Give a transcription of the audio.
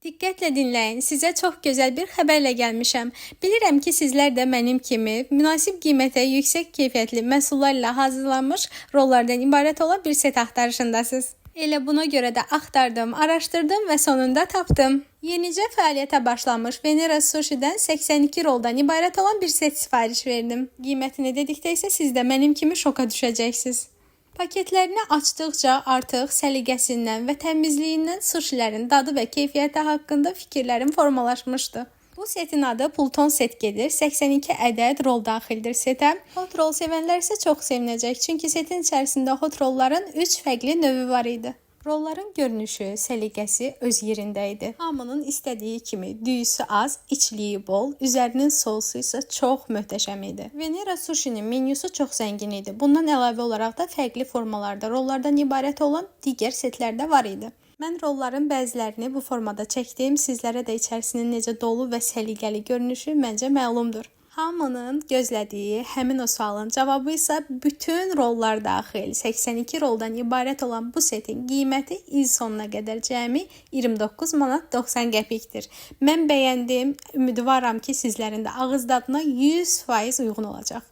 Diqqətlə dinləyin, sizə çox gözəl bir xəbərlə gəlmişəm. Bilirəm ki, sizlər də mənim kimi münasib qiymətə yüksək keyfiyyətli məhsullarla hazırlanmış rollardan ibarət olan bir set axtarışındasınız. Elə buna görə də axtardım, araşdırdım və sonunda tapdım. Yenicə fəaliyyətə başlamış Venera Sushi'dən 82 roldan ibarət olan bir set sifariş verdim. Qiymətini dedikdə isə siz də mənim kimi şoka düşəcəksiniz. Paketlərini açdıqca artıq səliqəsindən və təmizliyindən sushilərin dadı və keyfiyyəti haqqında fikirlərim formalaşmışdı. Bu setin adı Pulton set gedir. 82 ədəd rol daxildir setə. Hot roll sevənlər isə çox sevinəcək, çünki setin içərisində hot rollların 3 fərqli növü var idi. Rolların görünüşü, səliqəsi öz yerində idi. Hamının istədiyi kimi düyüsü az, içliyi bol, üzərinin sousu isə çox möhtəşəm idi. Venera Sushi'nin menyusu çox zəngin idi. Bundan əlavə olaraq da fərqli formalarda rollardan ibarət olan digər setlər də var idi. Mən rolların bəzilərini bu formada çəkdim. Sizlərə də içərisinin necə dolu və səliqəli görünüşü məncə məlumdur. Hamının gözlədiyi həmin o sualın cavabı isə bütün rollar daxil 82 roldan ibarət olan bu setin qiyməti il sonuna qədər cəmi 29 manat 90 qəpikdir. Mən bəyəndim, ümidvaram ki, sizlərin də ağız dadına 100% uyğun olacaq.